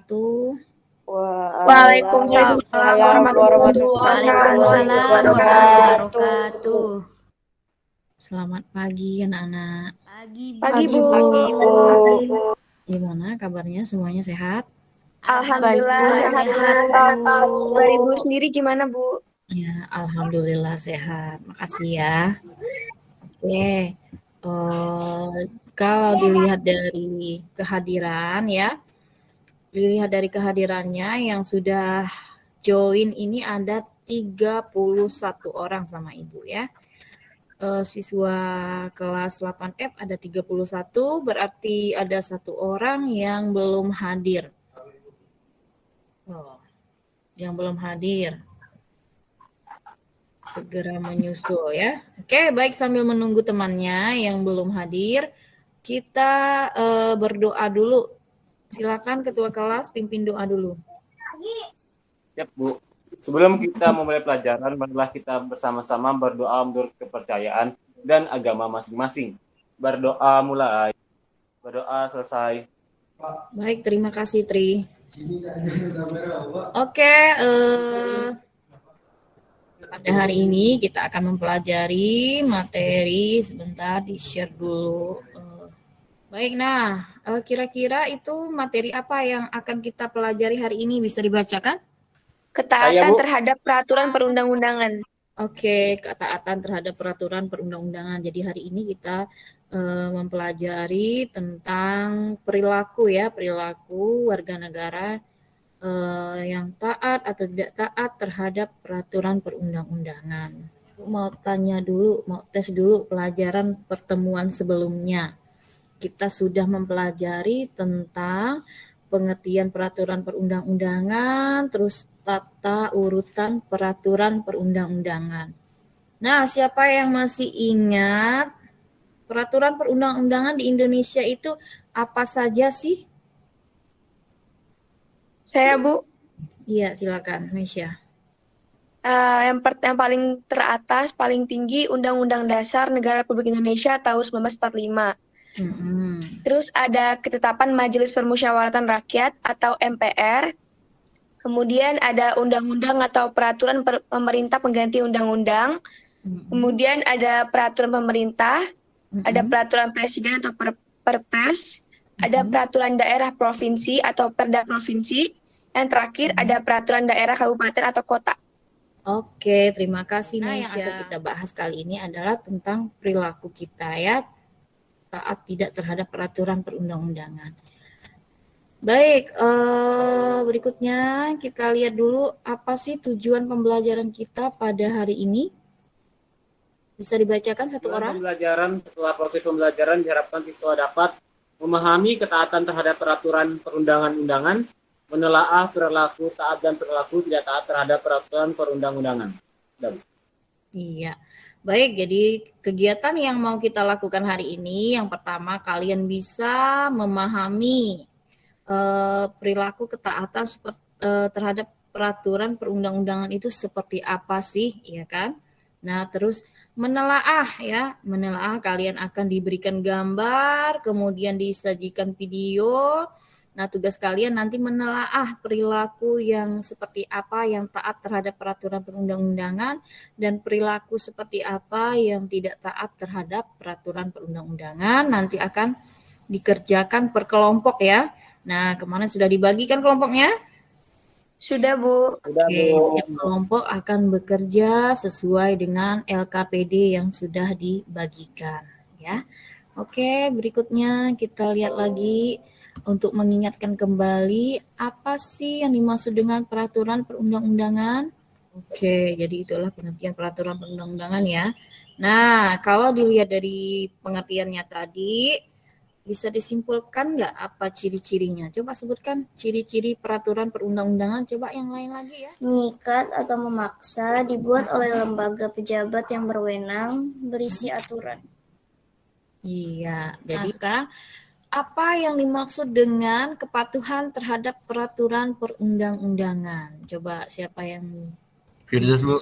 wabarakatuh. Waalaikumsalam warahmatullahi wabarakatuh. Selamat pagi anak-anak. Pagi Bu. Gimana kabarnya? Semuanya sehat? Alhamdulillah sehat Bu. 2000 sendiri gimana Bu? Ya, alhamdulillah sehat. Makasih ya. Oke. Kalau dilihat dari kehadirannya yang sudah join ini ada 31 orang sama Ibu ya. Siswa kelas 8F ada 31, berarti ada 1 orang yang belum hadir. Yang belum hadir. Segera menyusul ya. Oke, baik, sambil menunggu temannya yang belum hadir, kita berdoa dulu. Silakan Ketua Kelas pimpin doa dulu. Siap, Bu. Sebelum kita memulai pelajaran, marilah kita bersama-sama berdoa menurut kepercayaan dan agama masing-masing. Berdoa mulai. Berdoa selesai. Baik, terima kasih Tri. Oke, pada hari ini kita akan mempelajari materi, sebentar di-share dulu. Baik, nah kira-kira itu materi apa yang akan kita pelajari hari ini, bisa dibacakan? Ketaatan terhadap peraturan perundang-undangan. Oke, ketaatan terhadap peraturan perundang-undangan. Jadi hari ini kita mempelajari tentang perilaku warga negara yang taat atau tidak taat terhadap peraturan perundang-undangan. Mau tes dulu pelajaran pertemuan sebelumnya. Kita sudah mempelajari tentang pengertian peraturan perundang-undangan, terus tata urutan peraturan perundang-undangan. Nah, siapa yang masih ingat peraturan perundang-undangan di Indonesia itu apa saja sih? Saya Bu. Iya, silakan, Mesya. Yang paling teratas, paling tinggi Undang-Undang Dasar Negara Republik Indonesia tahun 1945. Terus ada ketetapan Majelis Permusyawaratan Rakyat atau MPR. Kemudian ada undang-undang atau peraturan pemerintah pengganti undang-undang. Kemudian ada peraturan pemerintah, ada peraturan presiden atau perpres, ada peraturan daerah provinsi atau perda provinsi. Yang terakhir ada peraturan daerah kabupaten atau kota. Oke, terima kasih Mesya. Yang akan kita bahas kali ini adalah tentang perilaku kita ya, taat tidak terhadap peraturan perundang-undangan. Baik, berikutnya kita lihat dulu apa sih tujuan pembelajaran kita pada hari ini. Bisa dibacakan satu orang? Setelah proses pembelajaran diharapkan siswa dapat memahami ketaatan terhadap peraturan perundang-undangan, menelaah perilaku taat dan perilaku tidak taat terhadap peraturan perundang-undangan. Iya. Baik, jadi kegiatan yang mau kita lakukan hari ini, yang pertama kalian bisa memahami perilaku ketaatan terhadap peraturan perundang-undangan itu seperti apa sih, ya kan? Nah, terus menelaah kalian akan diberikan gambar, kemudian disajikan video. Nah, tugas kalian nanti menelaah perilaku yang seperti apa yang taat terhadap peraturan perundang-undangan dan perilaku seperti apa yang tidak taat terhadap peraturan perundang-undangan. Nanti akan dikerjakan per kelompok ya. Nah, kemarin sudah dibagikan kelompoknya? Sudah Bu. Oke, setiap kelompok akan bekerja sesuai dengan LKPD yang sudah dibagikan ya. Oke, berikutnya kita lihat lagi. Untuk mengingatkan kembali, apa sih yang dimaksud dengan peraturan perundang-undangan? Oke, jadi itulah pengertian peraturan perundang-undangan ya. Nah, kalau dilihat dari pengertiannya tadi, bisa disimpulkan nggak apa ciri-cirinya? Coba sebutkan ciri-ciri peraturan perundang-undangan, coba yang lain lagi ya. Mengikat atau memaksa dibuat oleh lembaga pejabat yang berwenang, berisi aturan. Iya, jadi sekarang apa yang dimaksud dengan kepatuhan terhadap peraturan perundang-undangan? Coba siapa yang... Firdaus, Bu.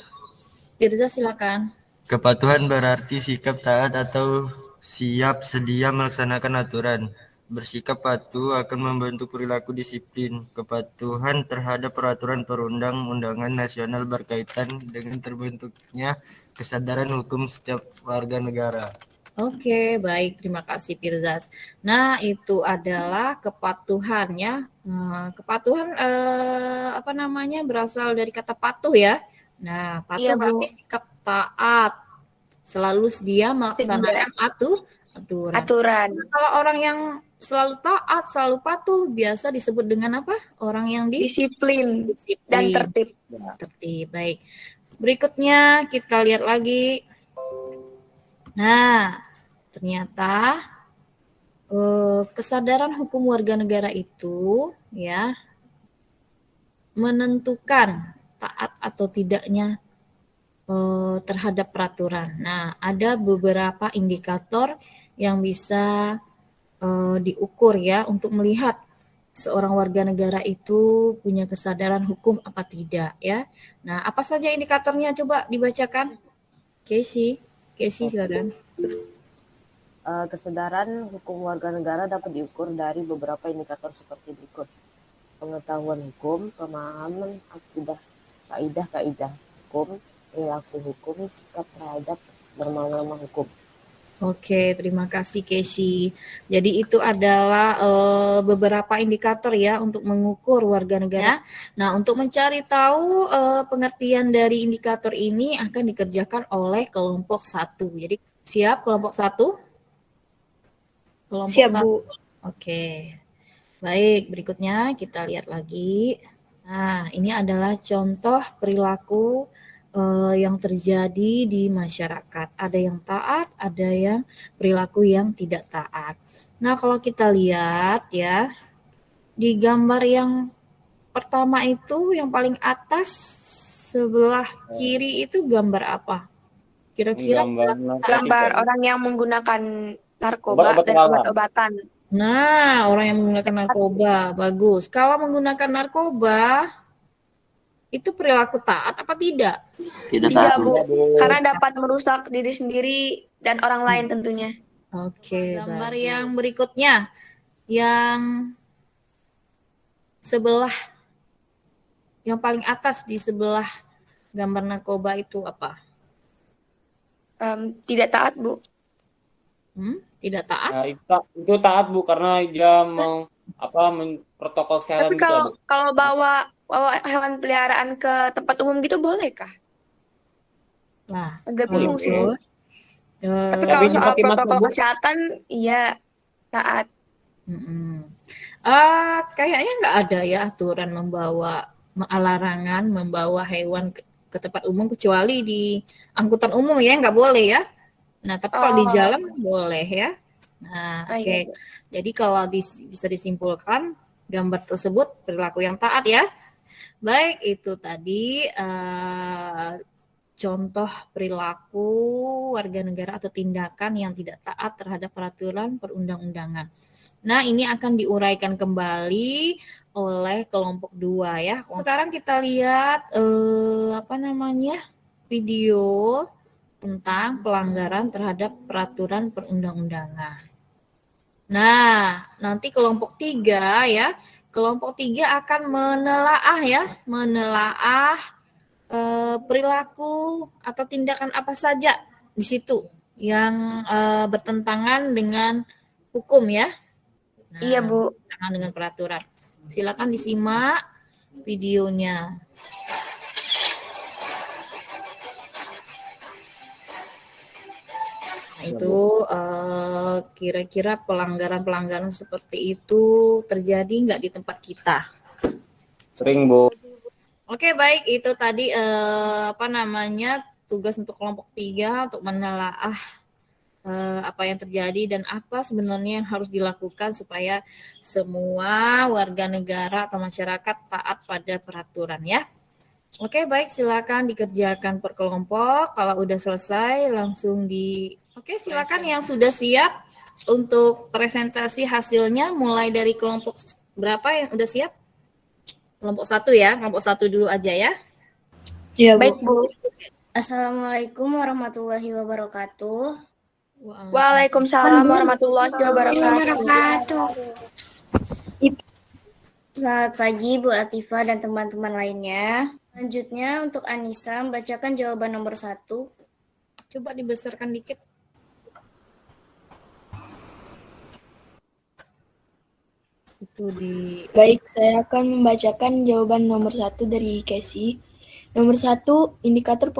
Firdaus, silakan. Kepatuhan berarti sikap taat atau siap sedia melaksanakan aturan. Bersikap patuh akan membentuk perilaku disiplin. Kepatuhan terhadap peraturan perundang-undangan nasional berkaitan dengan terbentuknya kesadaran hukum setiap warga negara. Oke, baik. Terima kasih, Pirzas. Nah, itu adalah kepatuhan ya. Kepatuhan apa namanya berasal dari kata patuh ya. Nah, patuh Iya, Bu. berarti sikap taat. Selalu sedia melaksanakan aturan. Nah, kalau orang yang selalu taat, selalu patuh, biasa disebut dengan apa? Orang yang Disiplin dan tertib. Tertib, baik. Berikutnya kita lihat lagi. Nah, ternyata kesadaran hukum warga negara itu ya menentukan taat atau tidaknya terhadap peraturan. Nah, ada beberapa indikator yang bisa diukur ya untuk melihat seorang warga negara itu punya kesadaran hukum apa tidak ya. Nah, apa saja indikatornya coba dibacakan? Casey silakan. Kesadaran hukum warga negara dapat diukur dari beberapa indikator seperti berikut. Pengetahuan hukum, pemahaman akidah, kaidah-kaidah hukum, perilaku hukum, sikap terhadap norma-norma hukum. Oke, terima kasih Casey. Jadi itu adalah beberapa indikator ya untuk mengukur warga negara. Nah, untuk mencari tahu pengertian dari indikator ini akan dikerjakan oleh kelompok 1. Jadi siap kelompok 1? Kelompok Siap, 1. Bu. Oke. Baik, berikutnya kita lihat lagi. Nah, ini adalah contoh perilaku yang terjadi di masyarakat. Ada yang taat, ada yang perilaku yang tidak taat. Nah, kalau kita lihat ya, di gambar yang pertama itu yang paling atas sebelah kiri itu gambar apa? Kira-kira gambar orang yang menggunakan narkoba dan obat-obatan. Nah, orang yang menggunakan narkoba, bagus. Kalau menggunakan narkoba, itu perilaku taat apa tidak? Tidak, Bu. Karena dapat merusak diri sendiri dan orang lain tentunya. Oke. Gambar yang berikutnya, yang sebelah, yang paling atas di sebelah gambar narkoba itu apa? Tidak taat, Bu. Tidak taat? Nah, itu taat, Bu, karena dia protokol kesehatan. Tapi kalau bawa hewan peliharaan ke tempat umum gitu bolehkah? Nah, agak bingung sih. Tapi kalau soal protokol kesehatan, iya taat. Kayaknya nggak ada ya aturan larangan membawa hewan ke tempat umum kecuali di angkutan umum ya, nggak boleh ya. Nah, tapi kalau di jalan boleh ya. Nah, oke. Iya. Jadi kalau bisa disimpulkan gambar tersebut perilaku yang taat ya. Baik, itu tadi contoh perilaku warga negara atau tindakan yang tidak taat terhadap peraturan perundang-undangan. Nah, ini akan diuraikan kembali oleh kelompok 2 ya. Sekarang kita lihat video tentang pelanggaran terhadap peraturan perundang-undangan. Nah, nanti kelompok 3 ya. Kelompok 3 akan menelaah perilaku atau tindakan apa saja di situ yang bertentangan dengan hukum ya. Nah, iya, Bu. Bertentangan dengan peraturan. Silakan disimak videonya. Itu kira-kira pelanggaran-pelanggaran seperti itu terjadi nggak di tempat kita? Sering, Bu. Oke, baik, itu tadi tugas untuk kelompok 3 untuk menelaah apa yang terjadi dan apa sebenarnya yang harus dilakukan supaya semua warga negara atau masyarakat taat pada peraturan ya. Oke, baik, silakan dikerjakan per kelompok. Kalau udah selesai langsung Oke, silakan yang sudah siap untuk presentasi hasilnya mulai dari kelompok berapa yang udah siap? Kelompok 1 ya, kelompok 1 dulu aja ya. Iya, baik, Bu. Assalamualaikum warahmatullahi wabarakatuh. Waalaikumsalam warahmatullahi wabarakatuh. Selamat pagi Bu Atifah dan teman-teman lainnya. Selanjutnya untuk Anissa membacakan jawaban nomor 1. Coba dibesarkan dikit. Baik, saya akan membacakan jawaban nomor 1 dari Casey. Nomor 1, indikator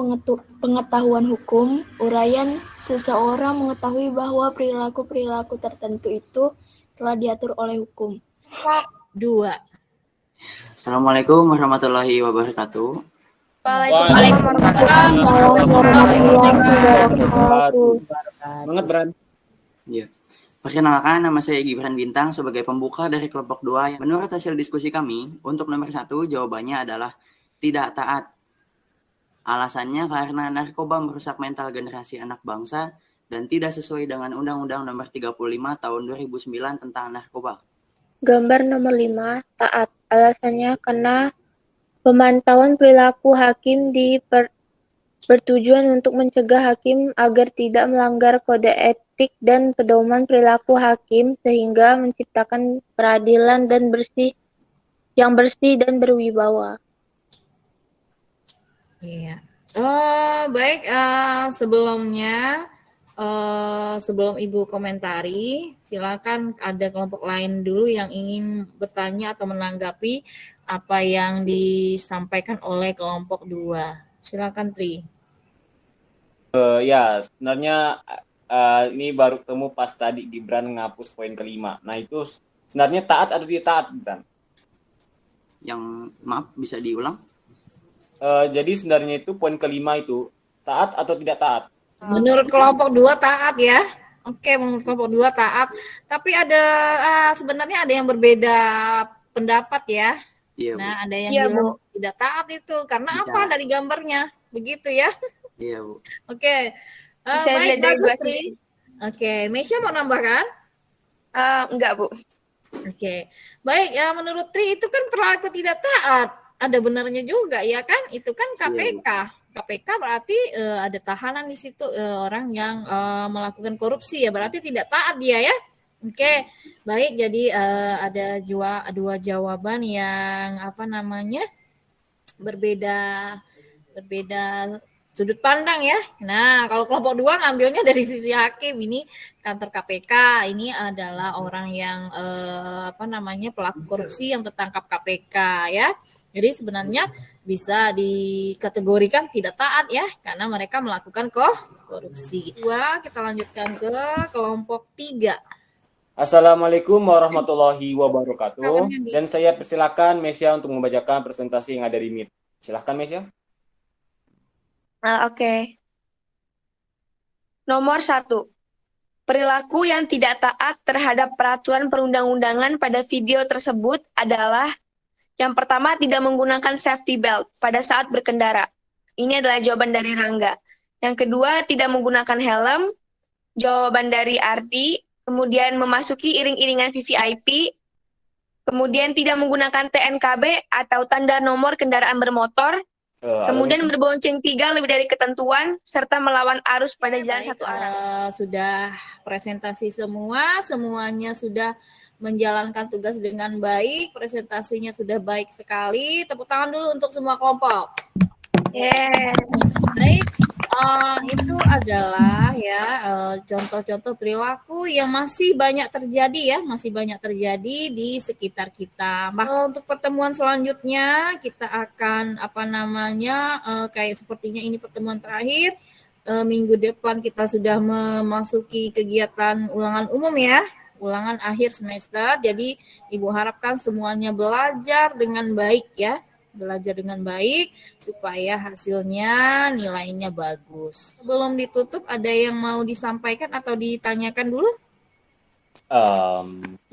pengetahuan hukum. Uraian, seseorang mengetahui bahwa perilaku-perilaku tertentu itu telah diatur oleh hukum. 2. Assalamualaikum warahmatullahi wabarakatuh. Waalaikumsalam warahmatullahi wabarakatuh. Semangat, Bran. Ya. Perkenalkan, nama saya Gibran Bintang sebagai pembuka dari kelompok 2. Menurut hasil diskusi kami, untuk nomor 1 jawabannya adalah tidak taat. Alasannya karena narkoba merusak mental generasi anak bangsa dan tidak sesuai dengan Undang-Undang Nomor 35 Tahun 2009 tentang narkoba. Gambar nomor 5, taat. Alasannya karena pemantauan perilaku hakim bertujuan untuk mencegah hakim agar tidak melanggar kode etik dan pedoman perilaku hakim sehingga menciptakan peradilan yang bersih dan berwibawa. Iya. Baik, sebelumnya sebelum Ibu komentari, silakan ada kelompok lain dulu yang ingin bertanya atau menanggapi apa yang disampaikan oleh kelompok 2. Silakan Tri. Ya, sebenarnya ini baru ketemu pas tadi Gibran ngapus poin kelima. Nah, itu sebenarnya taat atau tidak taat, Gibran? Yang maaf, bisa diulang? Jadi sebenarnya itu poin kelima itu taat atau tidak taat? Menurut kelompok 2 taat ya. Oke, menurut kelompok 2 taat. Tapi ada sebenarnya ada yang berbeda pendapat ya. Iya, Bu. Nah, ada yang bilang tidak taat itu karena apa dari gambarnya. Begitu ya. Iya, Bu. Oke. Bisa dilihat dari dua sisi. Oke, Mesya mau nambahkan? Enggak, Bu. Oke. Baik, ya menurut Tri itu kan perilaku tidak taat. Ada benarnya juga ya kan? Itu kan KPK. KPK berarti ada tahanan di situ orang yang melakukan korupsi ya, berarti tidak taat dia ya. Oke, baik. Jadi ada dua jawaban yang berbeda sudut pandang ya. Nah, kalau kelompok 2 ngambilnya dari sisi hakim, ini kantor KPK, ini adalah orang yang pelaku korupsi yang tertangkap KPK ya. Jadi sebenarnya bisa dikategorikan tidak taat ya, karena mereka melakukan korupsi. 2, kita lanjutkan ke kelompok 3. Assalamualaikum warahmatullahi wabarakatuh. Dan saya persilakan Mesya untuk membacakan presentasi yang ada di Meet. Silakan Mesya. Oke. Nomor 1. Perilaku yang tidak taat terhadap peraturan perundang-undangan pada video tersebut adalah yang pertama, tidak menggunakan safety belt pada saat berkendara. Ini adalah jawaban dari Rangga. Yang kedua, tidak menggunakan helm. Jawaban dari Ardi. Kemudian memasuki iring-iringan VVIP. Kemudian tidak menggunakan TNKB atau tanda nomor kendaraan bermotor. Kemudian berbonceng 3 lebih dari ketentuan, serta melawan arus pada jalan satu arah. Sudah presentasi semuanya sudah menjalankan tugas dengan baik, presentasinya sudah baik sekali. Tepuk tangan dulu untuk semua kelompok. Baik, itu adalah ya contoh-contoh perilaku yang masih banyak terjadi di sekitar kita. Untuk pertemuan selanjutnya kita akan kayak sepertinya ini pertemuan terakhir. Minggu depan kita sudah memasuki kegiatan ulangan umum ya. Ulangan akhir semester, jadi Ibu harapkan semuanya belajar dengan baik ya, supaya hasilnya nilainya bagus. Sebelum ditutup, ada yang mau disampaikan atau ditanyakan dulu?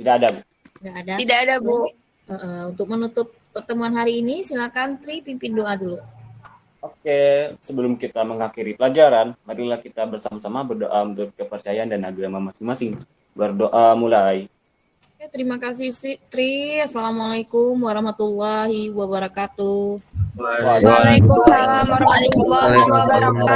Tidak ada, Bu. Tidak ada, Bu. Untuk menutup pertemuan hari ini, silakan Tri pimpin doa dulu. Oke, sebelum kita mengakhiri pelajaran, marilah kita bersama-sama berdoa untuk kepercayaan dan agama masing-masing. Berdoa mulai. Terima kasih Tri. Assalamualaikum warahmatullahi wabarakatuh. Waalaikumsalam warahmatullahi wabarakatuh.